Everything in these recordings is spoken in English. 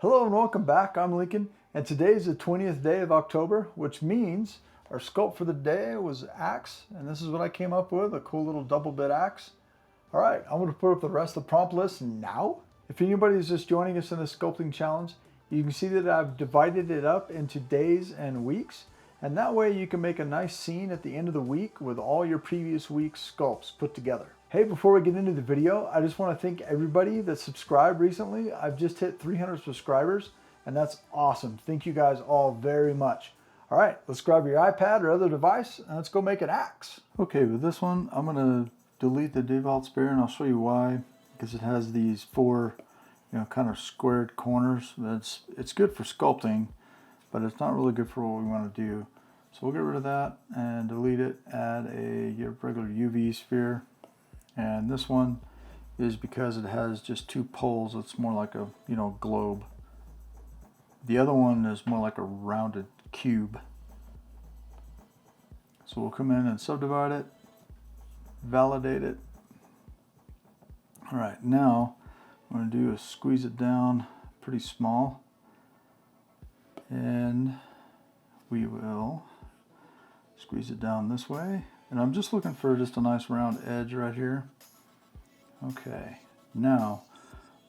Hello and welcome back. I'm Lincoln, and today is the 20th day of October, which means our sculpt for the day was axe, and this is what I came up with, a cool little double bit axe. All right, I'm going to put up the rest of the prompt list now. If anybody is just joining us in this sculpting challenge, you can see that I've divided it up into days and weeks, and that way you can make a nice scene at the end of the week with all your previous week's sculpts put together. Hey, before we get into the video, I just want to thank everybody that subscribed recently. I've just hit 300 subscribers, and that's awesome. Thank you guys all very much. All right, let's grab your iPad or other device, and let's go make an axe. Okay, with this one, I'm going to delete the default sphere, and I'll show you why. Because it has these four, kind of squared corners. It's good for sculpting, but it's not really good for what we want to do. So we'll get rid of that and delete it. Add your regular UV sphere. And this one is because it has just two poles. It's more like a globe. The other one is more like a rounded cube. So we'll come in and subdivide it, validate it. All right, now what I'm going to do is squeeze it down pretty small, and we will squeeze it down this way. And I'm just looking for just a nice round edge right here. Okay, now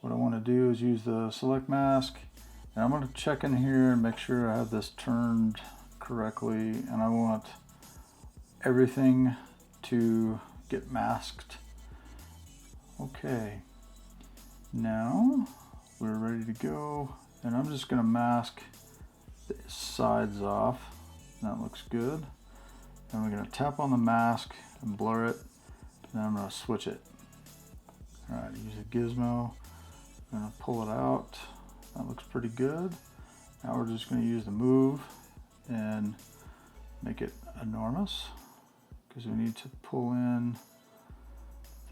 what I want to do is use the select mask, and I'm going to check in here and make sure I have this turned correctly, and I want everything to get masked. Okay, now we're ready to go, and I'm just going to mask the sides off. That looks good. And we're going to tap on the mask and blur it, and then I'm going to switch it. All right, use a gizmo. I'm going to pull it out. That looks pretty good. Now we're just going to use the move and make it enormous, because we need to pull in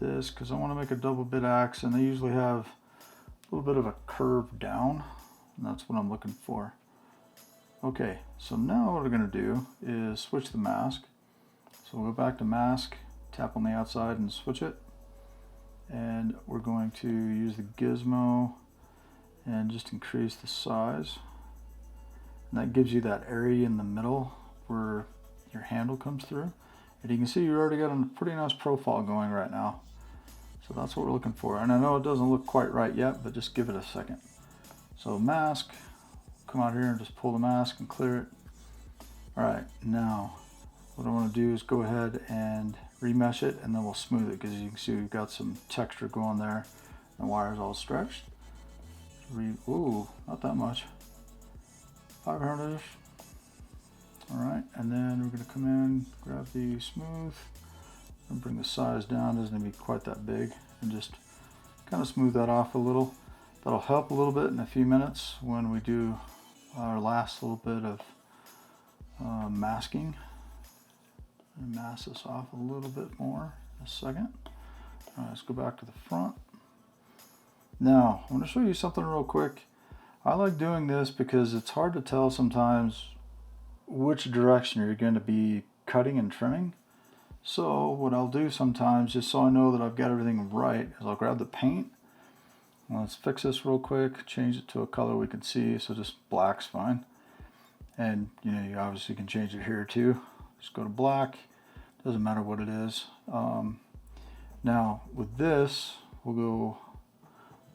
this, because I want to make a double bit axe, and they usually have a little bit of a curve down, and that's what I'm looking for. Okay, so now what we're going to do is switch the mask. So we'll go back to mask, tap on the outside and switch it, and we're going to use the gizmo and just increase the size, and that gives you that area in the middle where your handle comes through. And you can see you already got a pretty nice profile going right now. So that's what we're looking for. And I know it doesn't look quite right yet, but just give it a second. So mask, come out here and just pull the mask and clear it. All right, now what I want to do is go ahead and remesh it, and then we'll smooth it, because you can see we've got some texture going there. The wire's all stretched. Ooh, not that much. 500-ish. All right, and then we're going to come in, grab the smooth, and bring the size down. It doesn't need to be quite that big, and just kind of smooth that off a little. That'll help a little bit in a few minutes when we do our last little bit of masking. And mask this off a little bit more in a second. All right, let's go back to the front. Now, I want to show you something real quick. I like doing this because it's hard to tell sometimes which direction you're going to be cutting and trimming. So what I'll do sometimes, just so I know that I've got everything right, is I'll grab the paint. Let's fix this real quick, change it to a color we can see, so just black's fine. And you obviously can change it here too. Just go to black, doesn't matter what it is. Now with this, we'll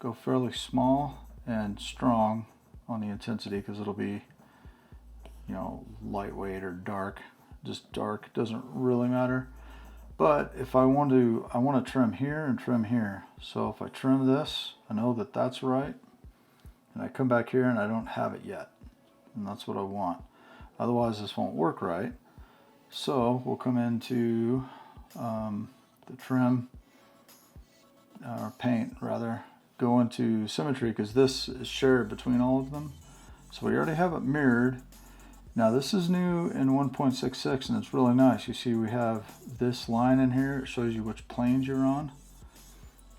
go fairly small and strong on the intensity, because it'll be lightweight or dark. Just dark doesn't really matter. But if I want to trim here and trim here. So if I trim this, I know that that's right, and I come back here and I don't have it yet, and that's what I want. Otherwise this won't work right. So we'll come into the trim, or paint rather, go into symmetry, because this is shared between all of them. So we already have it mirrored. Now this is new in 1.66, and it's really nice. You see we have this line in here. It shows you which planes you're on,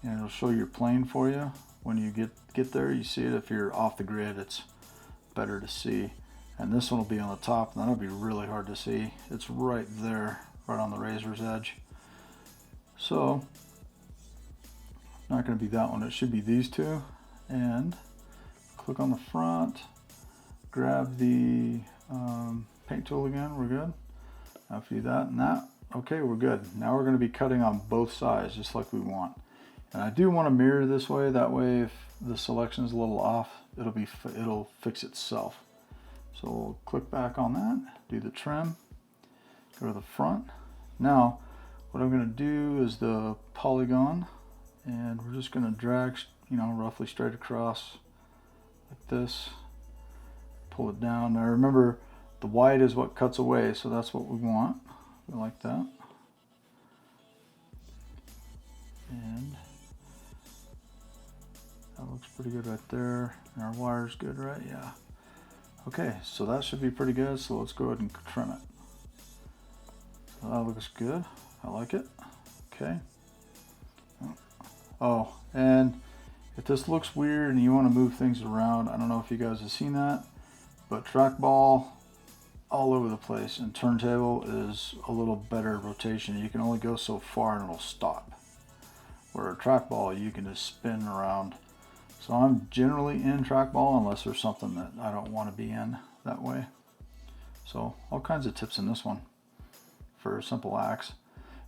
and it'll show your plane for you. When you get there, you see it. If you're off the grid, it's better to see. And this one will be on the top, and that'll be really hard to see. It's right there, right on the razor's edge. So not going to be that one. It should be these two. And click on the front, grab the paint tool again, we're good. After you do that and that, okay, we're good. Now we're going to be cutting on both sides just like we want. And I do want to mirror this way, that way if the selection is a little off, it'll fix itself. So we'll click back on that, do the trim, go to the front. Now what I'm going to do is the polygon, and we're just going to drag, you know, roughly straight across like this, pull it down. Now remember, the white is what cuts away, so that's what we want. We like that. And that looks pretty good right there. And our wire's good, right? Yeah. Okay, so that should be pretty good, so let's go ahead and trim it. So that looks good. I like it. Okay. Oh, and if this looks weird and you want to move things around, I don't know if you guys have seen that, but trackball all over the place, and turntable is a little better rotation. You can only go so far and it'll stop. Where a trackball, you can just spin around. So I'm generally in trackball unless there's something that I don't want to be in that way. So all kinds of tips in this one for a simple axe.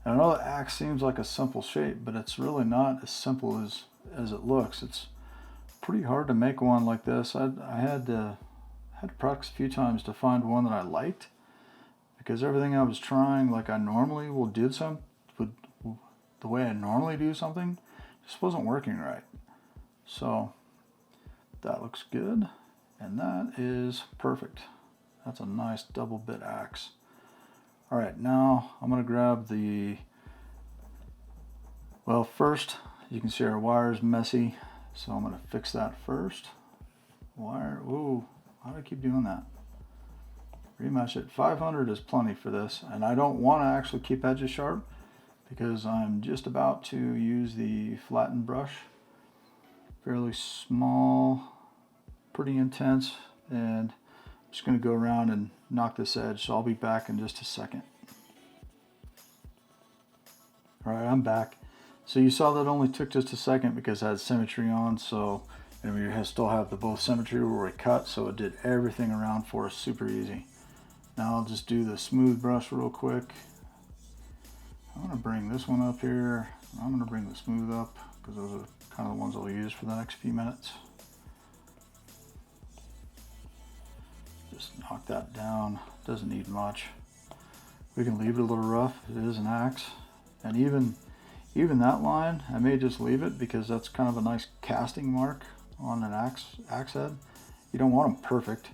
And I know the axe seems like a simple shape, but it's really not as simple as it looks. It's pretty hard to make one like this. I had to practice a few times to find one that I liked, because everything I was trying, like I normally will do the way I normally do something, just wasn't working right. So that looks good, and that is perfect. That's a nice double bit axe. All right, now I'm going to grab the, well, first you can see our wire is messy, so I'm going to fix that first. Wire, ooh, why do I keep doing that? Rematch it. 500 is plenty for this, and I don't want to actually keep edges sharp because I'm just about to use the flattened brush. Fairly small, pretty intense, and I'm just going to go around and knock this edge, so I'll be back in just a second. Alright, I'm back. So you saw that only took just a second because I had symmetry on, so and we still have the both symmetry where we cut, so it did everything around for us super easy. Now I'll just do the smooth brush real quick. I'm going to bring this one up here. I'm going to bring the smooth up because those are kind of the ones I'll use for the next few minutes. Just knock that down. Doesn't need much. We can leave it a little rough. It is an axe. And even that line, I may just leave it because that's kind of a nice casting mark on an axe head. You don't want them perfect.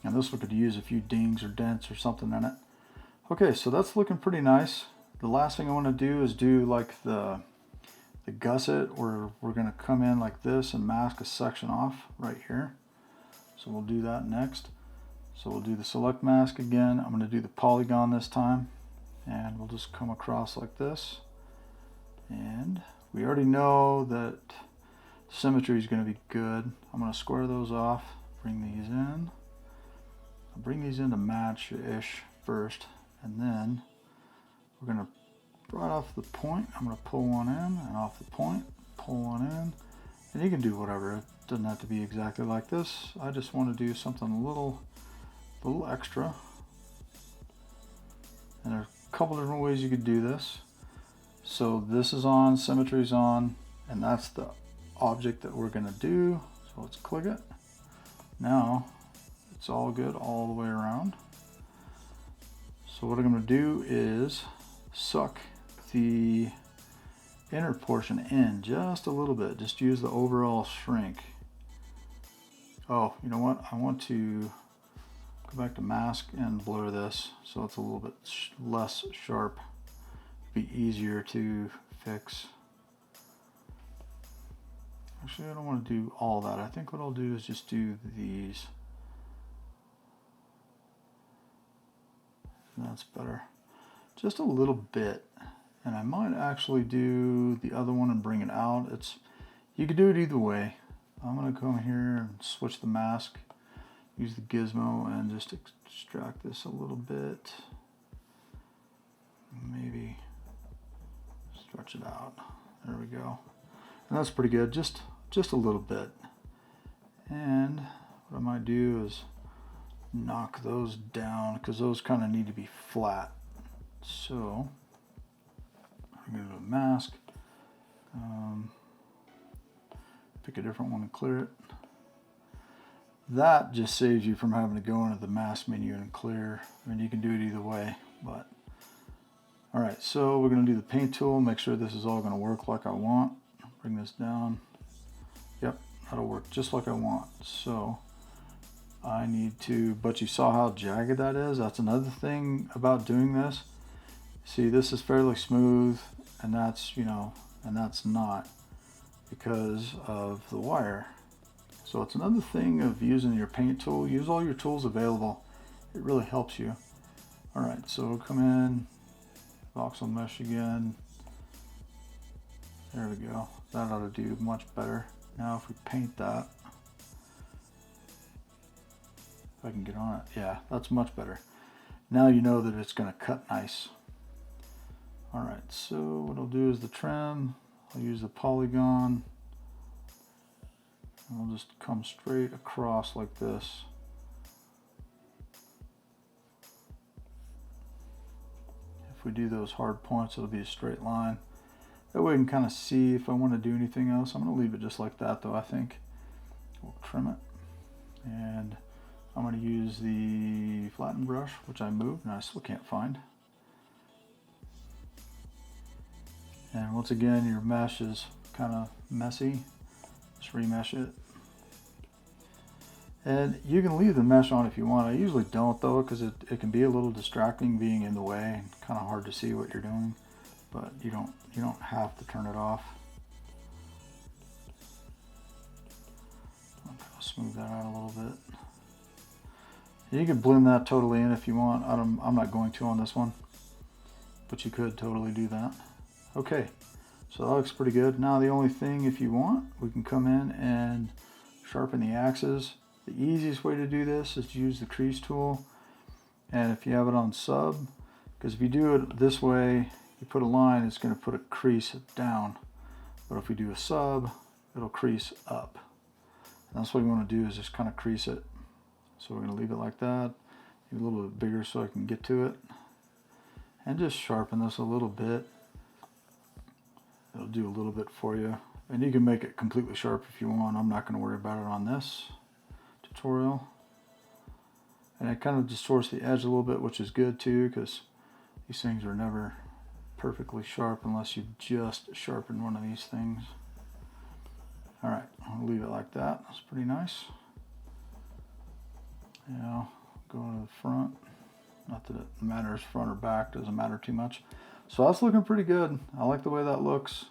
And this one could use a few dings or dents or something in it. Okay, so that's looking pretty nice. The last thing I want to do is do like the gusset, where we're going to come in like this and mask a section off right here. So we'll do that next. So we'll do the select mask again. I'm going to do the polygon this time, and we'll just come across like this. And we already know that symmetry is going to be good. I'm going to square those off, bring these in. I'll bring these in to match-ish first, and then we're going to, right off the point, I'm going to pull one in, and off the point, pull one in. And you can do whatever. It doesn't have to be exactly like this. I just want to do something a little extra. And there's a couple different ways you could do this. So this is on, symmetry's on, and that's the object that we're going to do. So let's click it. Now it's all good all the way around. So what I'm going to do is suck the inner portion in just a little bit. Just use the overall shrink. Oh, you know what? I want to go back to mask and blur this so it's a little bit less sharp. Be easier to fix. Actually, I don't want to do all that. I think what I'll do is just do these. That's better. Just a little bit. And I might actually do the other one and bring it out. You could do it either way. I'm going to come here and switch the mask. Use the gizmo and just extract this a little bit. Maybe stretch it out. There we go. And that's pretty good. Just a little bit. And what I might do is knock those down because those kind of need to be flat. So I'm going to do a mask. Pick a different one and clear it. That just saves you from having to go into the mask menu and clear. I mean, you can do it either way, but all right. So we're going to do the paint tool. Make sure this is all going to work like I want. Bring this down. Yep, that'll work just like I want. So I need to, but you saw how jagged that is. That's another thing about doing this. See, this is fairly smooth, and that's, you know, and that's not because of the wire. So it's another thing of using your paint tool. Use all your tools available. It really helps you. All right, so we'll come in, voxel mesh again. There we go. That ought to do much better. Now if we paint that, if I can get on it, yeah, that's much better. Now you know that it's going to cut nice. All right, so what I'll do is the trim. I'll use the polygon. And I'll just come straight across like this. If we do those hard points, it'll be a straight line. That way we can kind of see if I want to do anything else. I'm going to leave it just like that though, I think. We'll trim it. And I'm going to use the flatten brush, which I moved and I still can't find. And once again, your mesh is kind of messy. Just remesh it. And you can leave the mesh on if you want. I usually don't though, because it can be a little distracting being in the way and kind of hard to see what you're doing. But you don't have to turn it off. I'll smooth that out a little bit. You can blend that totally in if you want. I'm not going to on this one, but you could totally do that. Okay, so that looks pretty good. Now the only thing, if you want, we can come in and sharpen the axes. The easiest way to do this is to use the Crease Tool. And if you have it on sub, because if you do it this way, you put a line, it's going to put a crease down. But if we do a sub, it'll crease up. And that's what you want to do, is just kind of crease it. So we're going to leave it like that. Leave it a little bit bigger so I can get to it. And just sharpen this a little bit. It'll do a little bit for you. And you can make it completely sharp if you want. I'm not going to worry about it on this tutorial. And it kind of distorts the edge a little bit, which is good too, because these things are never perfectly sharp unless you just sharpen one of these things. All right, I'll leave it like that. That's pretty nice. Now, go to the front. Not that it matters front or back, doesn't matter too much. So that's looking pretty good. I like the way that looks.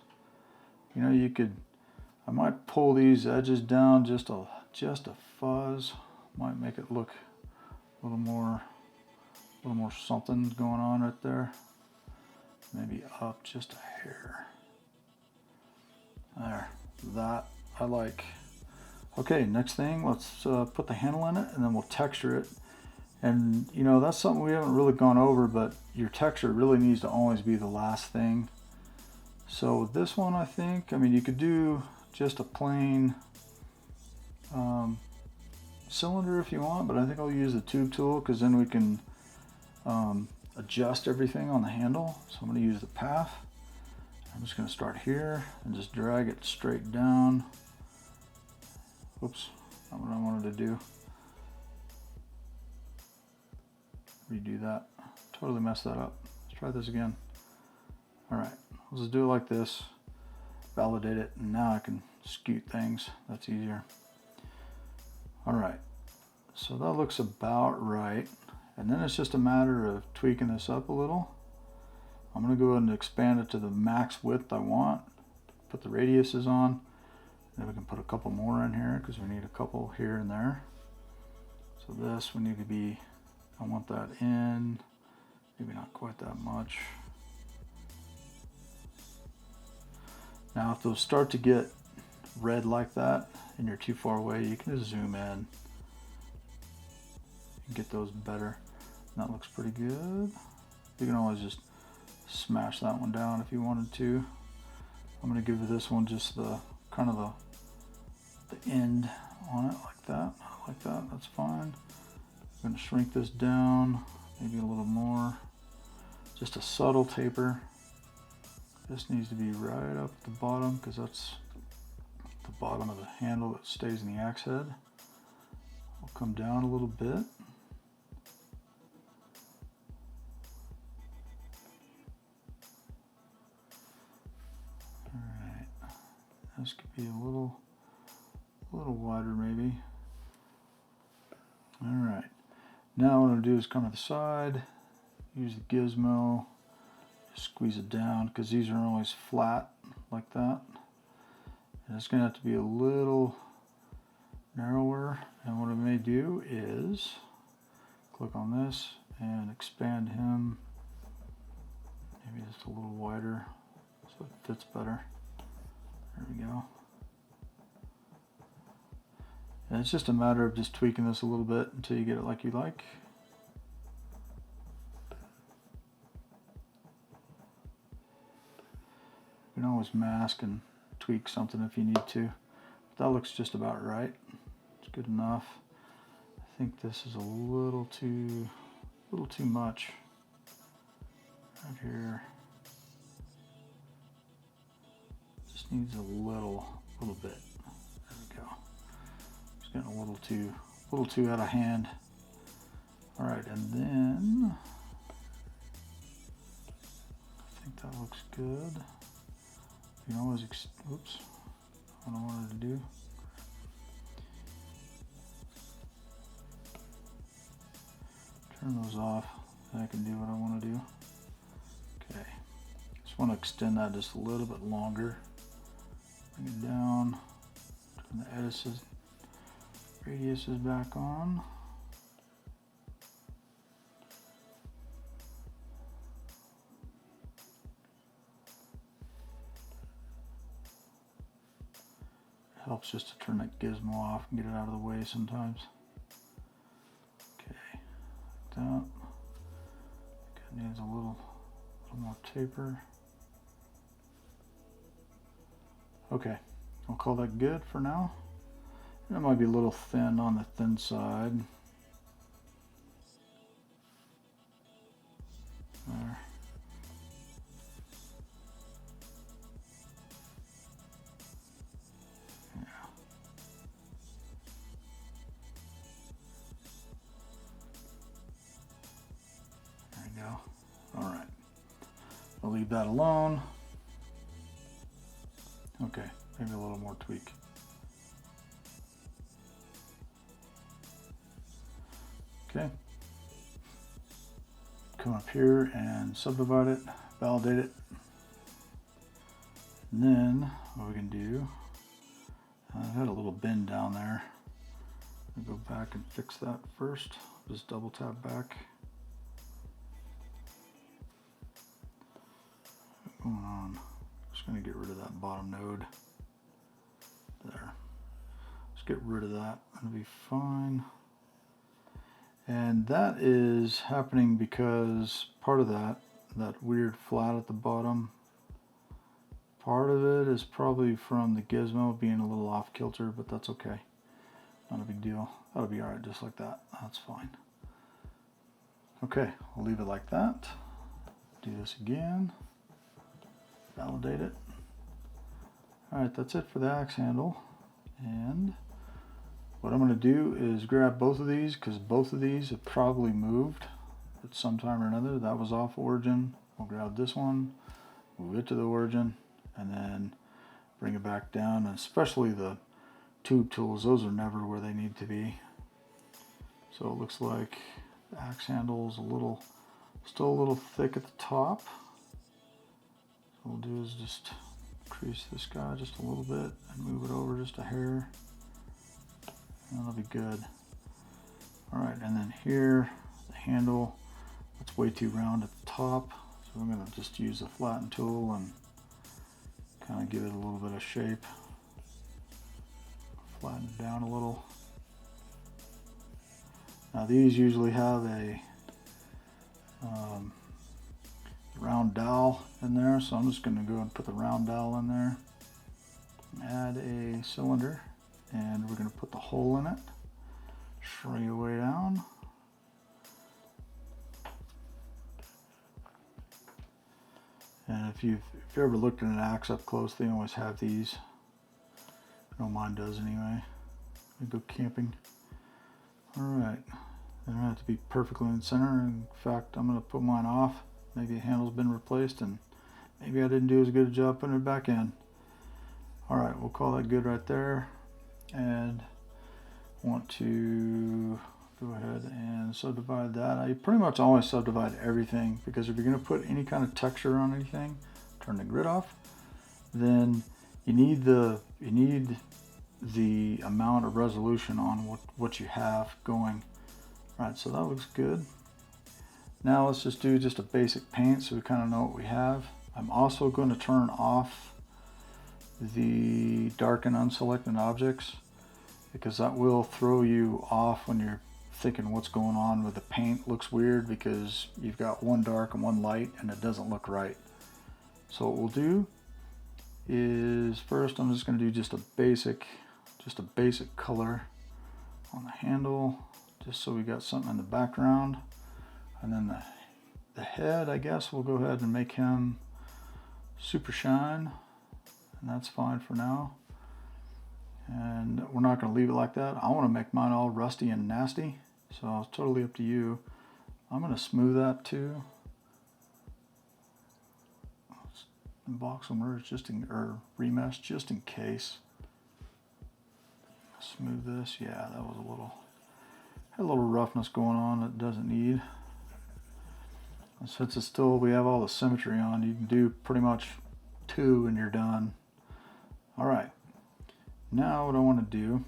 You know, I might pull these edges down just a fuzz. Might make it look a little more something going on right there. Maybe up just a hair. There, that I like. Okay, next thing, let's put the handle in it and then we'll texture it. And you know, that's something we haven't really gone over, but your texture really needs to always be the last thing. So this one, I think, I mean, you could do just a plain cylinder if you want, but I think I'll use the tube tool because then we can adjust everything on the handle. So I'm going to use the path. I'm just going to start here and just drag it straight down. Oops, not what I wanted to do. Redo that. Totally messed that up. Let's try this again. All right, let's just do it like this. Validate it, and now I can scoot things. That's easier. All right, so that looks about right. And then it's just a matter of tweaking this up a little. I'm going to go ahead and expand it to the max width I want. Put the radiuses on. Then we can put a couple more in here because we need a couple here and there. So this, we need to be, I want that in, maybe not quite that much. Now if those start to get red like that and you're too far away, you can just zoom in and get those better. And that looks pretty good. You can always just smash that one down if you wanted to. I'm going to give this one just the kind of the end on it like that. I like that. That's fine. I'm going to shrink this down, maybe a little more. Just a subtle taper. This needs to be right up at the bottom because that's the bottom of the handle that stays in the axe head. I'll come down a little bit. Alright, this could be a little wider maybe. Alright, now what I'm going to do is come to the side, use the gizmo, squeeze it down because these are always flat like that. And it's going to have to be a little narrower, and what I may do is click on this and expand him maybe just a little wider so it fits better. There we go. And it's just a matter of just tweaking this a little bit until you get it like you like. You can always mask and tweak something if you need to. But that looks just about right. It's good enough. I think this is a little too much right here. Just needs a little bit. There we go. It's getting a little too out of hand. All right, and then I think that looks good. You can always, oops, I don't know what I wanted to do. Turn those off, then I can do what I want to do. Okay, just want to extend that just a little bit longer. Bring it down, turn the radiuses back on. Helps just to turn that gizmo off and get it out of the way sometimes. Okay, like that. It needs a little more taper. Okay, I'll call that good for now. It might be a little thin on the thin side. There. All right, I'll leave that alone. Okay, maybe a little more tweak. Okay, come up here and subdivide it, validate it. And then what we can do, I had a little bend down there. I'll go back and fix that first. Just double tap back. What's going on? Just going to get rid of that bottom node. There. Let's get rid of that. It'll be fine. And that is happening because part of that weird flat at the bottom, part of it is probably from the gizmo being a little off kilter, but that's okay. Not a big deal. That'll be alright just like that. That's fine. Okay, I'll leave it like that. Do this again. Validate it. Alright, that's it for the axe handle. And what I'm going to do is grab both of these because both of these have probably moved at some time or another. That was off origin. We'll grab this one, move it to the origin, and then bring it back down. And especially the tube tools, those are never where they need to be. So it looks like the axe handle is still a little thick at the top. So what we'll do is just crease this guy just a little bit and move it over just a hair. And that'll be good. Alright, and then here, the handle, that's way too round at the top. So I'm going to just use the flatten tool and kind of give it a little bit of shape. Flatten it down a little. Now these usually have a round dowel in there, so I'm just going to go and put the round dowel in there. Add a cylinder, and we're going to put the hole in it. shrink it way down. And if you've ever looked at an axe up close, they always have these. I know mine does anyway. We go camping. Alright, they don't have to be perfectly in the center. In fact, I'm going to put mine off. Maybe the handle's been replaced and maybe I didn't do as good a job putting it back in. Alright, we'll call that good right there. And want to go ahead and subdivide that. I pretty much always subdivide everything, because if you're going to put any kind of texture on anything, turn the grid off, then you need the amount of resolution on what you have going. Alright, so that looks good. Now let's just do just a basic paint so we kind of know what we have. I'm also going to turn off the darken unselected objects, because that will throw you off when you're thinking what's going on with the paint. Looks weird because you've got one dark and one light and it doesn't look right. So what we'll do is first I'm just going to do just a basic color on the handle, just so we got something in the background. And then the head, I guess we'll go ahead and make him super shine, and that's fine for now. And we're not going to leave it like that. I want to make mine all rusty and nasty, so it's totally up to you. I'm going to smooth that too. Let's box and merge or remesh just in case. Smooth this. Yeah, that was had a little roughness going on that it doesn't need. And since it's still, we have all the symmetry on, you can do pretty much 2 and you're done. All right. Now what I want to do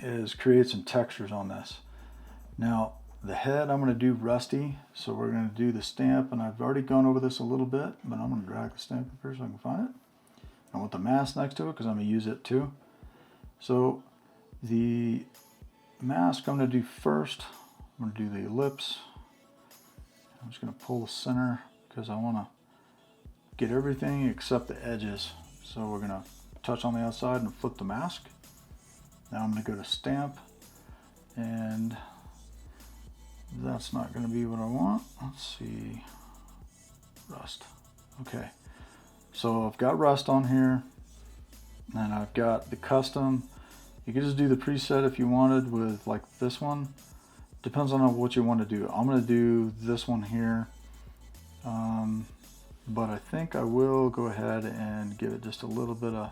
is create some textures on this. Now the head I'm going to do rusty, so we're going to do the stamp, and I've already gone over this a little bit, but I'm going to drag the stamp up here so I can find it. I want the mask next to it because I'm going to use it too. So the mask I'm going to do first. I'm going to do the ellipse. I'm just going to pull the center because I want to get everything except the edges. So we're going to touch on the outside and flip the mask. Now I'm going to go to stamp, and that's not going to be what I want. Let's see, rust. Okay, so I've got rust on here, and I've got the custom. You could just do the preset if you wanted with like this one. Depends on what you want to do. I'm going to do this one here, but I think I will go ahead and give it just a little bit of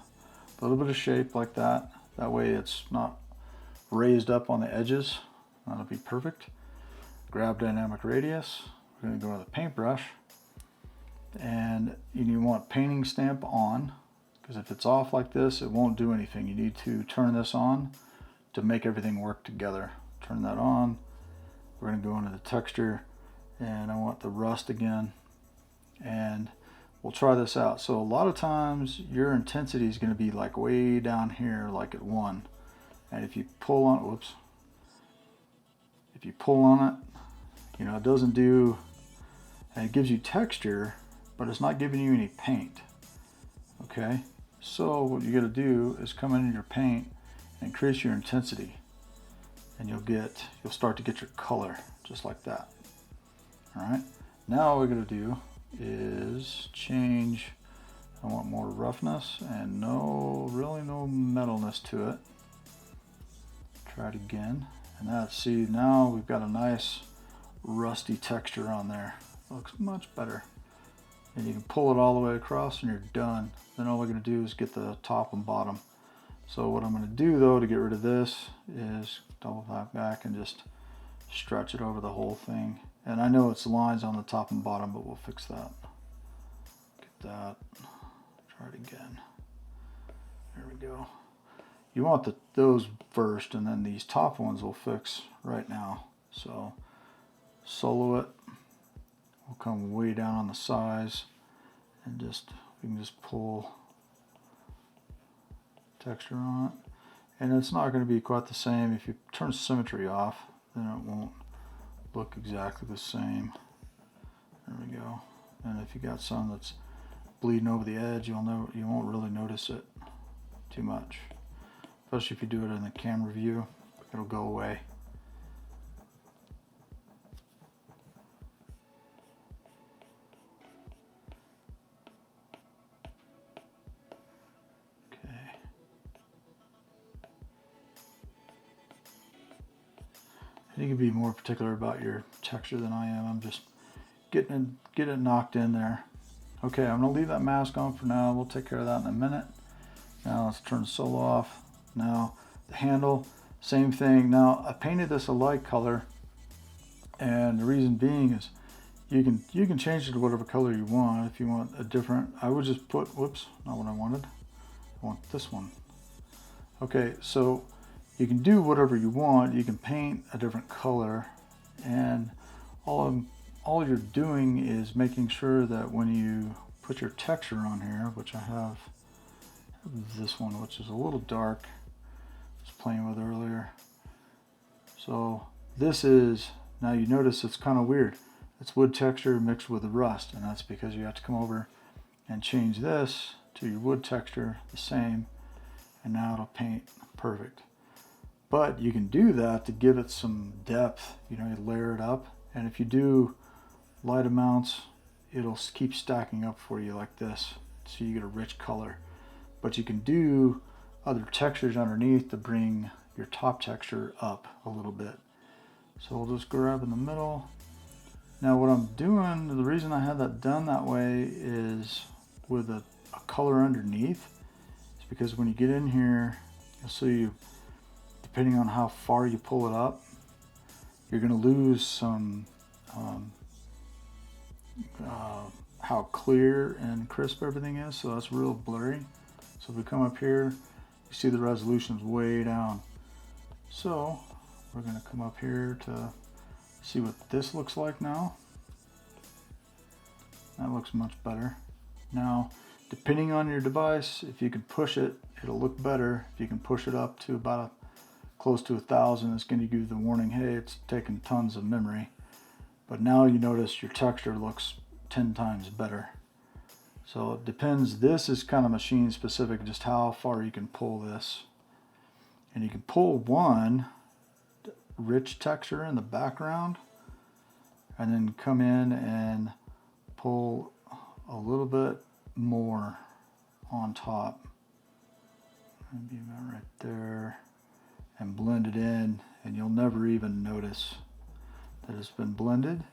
shape like that. That way it's not raised up on the edges. That'll be perfect. Grab dynamic radius. We're going to go to the paintbrush, and you want painting stamp on, because if it's off like this, it won't do anything. You need to turn this on to make everything work together. Turn that on. We're going to go into the texture, and I want the rust again, and we'll try this out. So a lot of times your intensity is going to be like way down here, like at 1, and if you pull on, whoops, if you pull on it, it doesn't do, and it gives you texture, but it's not giving you any paint. Okay, so what you got to do is come into your paint and increase your intensity, and you'll start to get your color just like that. All right, now what we're going to do is change. I want more roughness and really no metalness to it. Try it again, and now we've got a nice rusty texture on there. Looks much better. And you can pull it all the way across and you're done. Then all we're going to do is get the top and bottom. So what I'm going to do though to get rid of this is double tap back and just stretch it over the whole thing. And I know it's lines on the top and bottom, but we'll fix that. Get that. Try it again. There we go. You want those first, and then these top ones will fix right now. So solo it. We'll come way down on the size, and we can just pull texture on it. And it's not going to be quite the same. If you turn symmetry off, then it won't look exactly the same. There we go. And if you got some that's bleeding over the edge, you won't really notice it too much, especially if you do it in the camera view. it'll go away. You can be more particular about your texture than I am. I'm just getting it knocked in there. Okay, I'm gonna leave that mask on for now. We'll take care of that in a minute. Now let's turn the solo off. Now the handle, same thing. Now I painted this a light color, and the reason being is you can change it to whatever color you want. If you want a different, I would just put, whoops, not what I wanted. I want this one. Okay, so you can do whatever you want. You can paint a different color, and all you're doing is making sure that when you put your texture on here, which I have this one, which is a little dark, I was playing with earlier. So this is, now you notice it's kind of weird. It's wood texture mixed with the rust, and that's because you have to come over and change this to your wood texture the same, and now it'll paint perfect. But you can do that to give it some depth. You know, you layer it up, and if you do light amounts, it'll keep stacking up for you like this, so you get a rich color. But you can do other textures underneath to bring your top texture up a little bit. So we'll just grab in the middle. Now what I'm doing, the reason I had that done that way is with a color underneath, is because when you get in here, you'll see, depending on how far you pull it up, you're going to lose some how clear and crisp everything is, so that's real blurry. So if we come up here, you see the resolution's way down. So we're going to come up here to see what this looks like now. That looks much better. Now, depending on your device, if you can push it, it'll look better. If you can push it up to about close to 1,000, it's going to give you the warning, hey, it's taking tons of memory. But now you notice your texture looks 10 times better. So it depends. This is kind of machine specific, just how far you can pull this. And you can pull one rich texture in the background, and then come in and pull a little bit more on top. Maybe about right there, and blend it in, and you'll never even notice that it's been blended.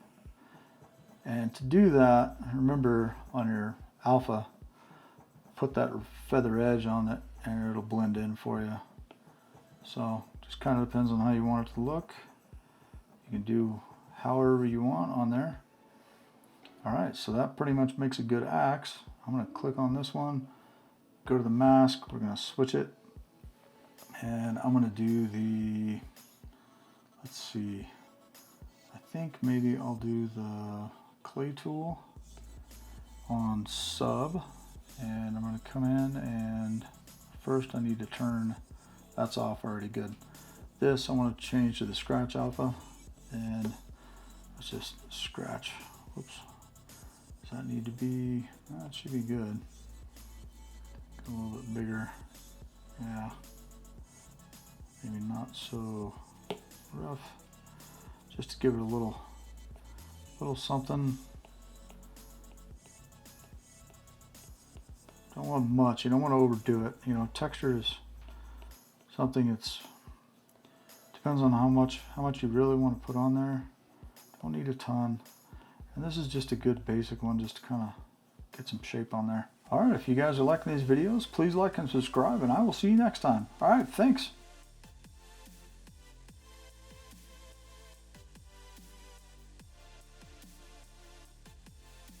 And to do that, remember on your alpha, put that feather edge on it and it'll blend in for you. So just kind of depends on how you want it to look. You can do however you want on there. Alright, so that pretty much makes a good axe. I'm going to click on this one, go to the mask, we're going to switch it, and I'm going to do the, let's see, I think maybe I'll do the clay tool on sub, and I'm going to come in, and first I need to turn, that's off already, good. This I want to change to the scratch alpha, and let's just scratch, whoops, does that need to be, that should be good, a little bit bigger, yeah, maybe not so rough, just to give it a little something. Don't want much, you don't want to overdo it. You know, texture is something that's, depends on how much you really want to put on there. Don't need a ton. And this is just a good basic one, just to kind of get some shape on there. Alright, if you guys are liking these videos, please like and subscribe, and I will see you next time. Alright, thanks.